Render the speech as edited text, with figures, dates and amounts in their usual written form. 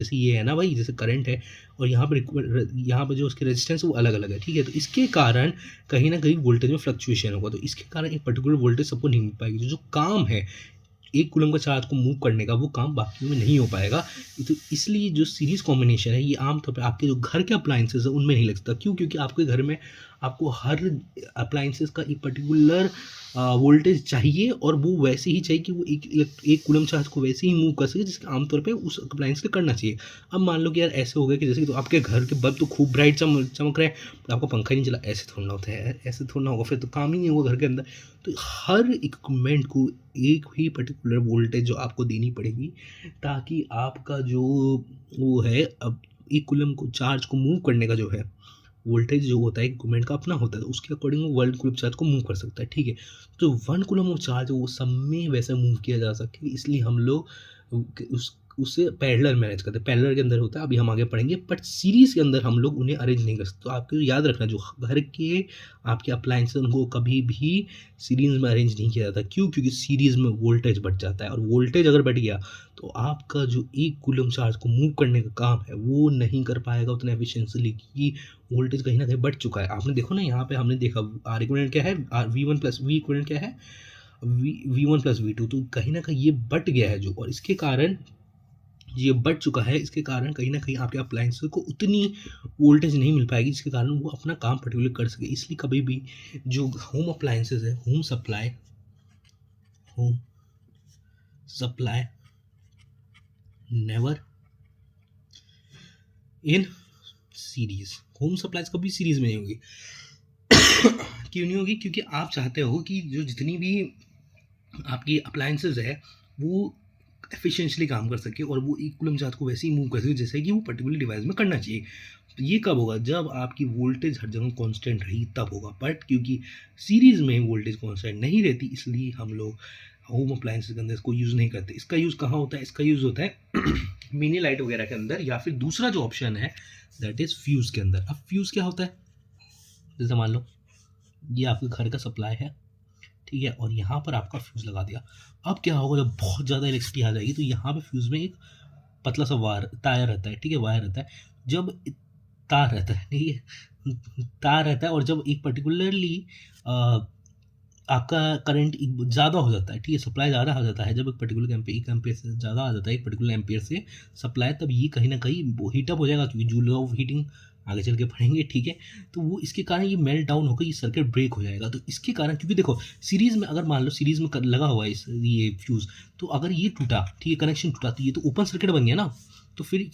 जैसे ये है ना भाई, जैसे करंट है और यहाँ पे जो उसकी रेजिस्टेंस है वो अलग-अलग है, ठीक है? तो इसके कारण कहीं न कहीं वोल्टेज में फ्लक्चुएशन होगा, तो इसके कारण एक पर्टिकुलर वोल्टेज सबको नहीं मिल पाएगी। जो काम है 1 कूलम्ब का चार्ज को मूव करने का, वो काम बाकियों में नहीं हो पाएगा। तो इसलिए जो सीरीज़ कॉम्बिनेशन है, ये आम तौर पे आपके जो घर के अप्लायंसेस हैं, उनमें नहीं लगता। क्यों? क्योंकि आपके घर में आपको हर अप्लायंसेस का एक पर्टिकुलर वोल्टेज चाहिए और वो वैसे ही चाहिए कि वो एक कूलम्ब चार्ज को वैसे ही मूव कर सके, जिसके आम तौर पे उस अप्लायंस पे करना चाहिए। अब मान लो कि यार ऐसे हो गया कि जैसे कि तो आपके घर के बल्ब तो खूब ब्राइट चमक रहे हैं, तो आपका पंखा ही नहीं चला, ऐसे थोड़ा ना होता है यार, ऐसे थोड़ा ना होगा, फिर तो काम ही नहीं होगा घर के अंदर। तो हर इक्विपमेंट को एक ही पर्टिकुलर वोल्टेज जो आपको देनी पड़ेगी, ताकि आपका जो वो है, अब एक कूलम्ब को चार्ज को मूव करने का जो है वोल्टेज जो होता है इक्विपमेंट का अपना होता है, तो उसके अकॉर्डिंग वो 1 कूलम्ब चार्ज को मूव कर सकता है, ठीक है? तो 1 कूलम्ब ऑफ चार्ज वो सब में वैसे मूव किया जा सके, इसलिए हम लोग उसे पैरेलल मैनेज करते हैं। पैरेलल के अंदर होता है, अभी हम आगे पढ़ेंगे, बट सीरीज़ के अंदर हम लोग उन्हें अरेंज नहीं कर सकते। तो आपको याद रखना, जो घर के आपके अप्लायंसेस उनको कभी भी सीरीज़ में अरेंज नहीं किया जाता। क्यों? क्योंकि सीरीज़ में वोल्टेज बढ़ जाता है और वोल्टेज अगर बढ़ गया तो आपका जो 1 कूलम्ब चार्ज को मूव करने का काम है वो नहीं कर पाएगा उतना एफिशिएंटली, क्योंकि वोल्टेज कहीं न कहीं बढ़ चुका है। आपने देखो ना, यहाँ पे हमने देखा R इक्विवेलेंट क्या है, V1 प्लस V इक्विवेलेंट क्या है, V1 प्लस V2, तो कहीं न कहीं ये बढ़ गया है जो, और इसके कारण ये बढ़ चुका है, इसके कारण कहीं न कहीं आपके अप्लायंसेस को उतनी वोल्टेज नहीं मिल पाएगी, जिसके कारण वो अपना काम पर्टिकुलर कर सके। इसलिए कभी भी जो होम अप्लायंसेस है, home supply never in series. Home supplies कभी सीरीज़ में नहीं होगी। क्यों नहीं होगी? क्योंकि आप चाहते हो कि जो जितनी भी आपकी अप्लायंसेस है, वो एफिशिएंटली काम कर सके और वो एक कूलम्ब चार्ज को वैसे ही मूव कर सके जैसे कि वो पर्टिकुलर डिवाइस में करना चाहिए। तो ये कब होगा? जब आपकी वोल्टेज हर जगह कांस्टेंट रही, तब होगा। बट क्योंकि सीरीज़ में वोल्टेज कांस्टेंट नहीं रहती, इसलिए हम लोग होम अप्लायंसेस के अंदर इसको यूज़ नहीं करते। इसका यूज़ कहाँ होता है? इसका यूज़ होता है मिनी लाइट वगैरह के अंदर, या फिर दूसरा जो ऑप्शन है दैट इज़ फ्यूज़ के अंदर। अब फ्यूज़ क्या होता है? जैसे मान लो ये आपके घर का सप्लाई है, ठीक है, और यहाँ पर आपका फ्यूज़ लगा दिया। अब क्या होगा? जब बहुत ज़्यादा इलेक्ट्रिसिटी आ जाएगी तो यहाँ पे फ्यूज़ में एक पतला सा तार रहता है, ठीक है, वायर रहता है। जब तार रहता है, ठीक है, तार रहता है, और जब एक पर्टिकुलरली आपका करंट ज़्यादा हो जाता है, ठीक है, सप्लाई ज़्यादा हो जाता है, जब एक पर्टिकुलर एक एम्पियर से ज़्यादा आ जाता है, एक पर्टिकुलर एम्पियर से सप्लाई, तब ये कहीं ना कहीं हीटअप हो जाएगा, क्योंकि जूल ऑफ हीटिंग आगे चल के पढ़ेंगे, ठीक है। तो वो इसके कारण ये मेल्ट डाउन होकर ये सर्किट ब्रेक हो जाएगा। तो इसके कारण, क्योंकि देखो सीरीज़ में, अगर मान लो सीरीज़ में लगा हुआ है ये फ्यूज़, तो अगर ये टूटा, ठीक है, कनेक्शन टूटा, तो ये तो ओपन सर्किट बन गया ना, तो फिर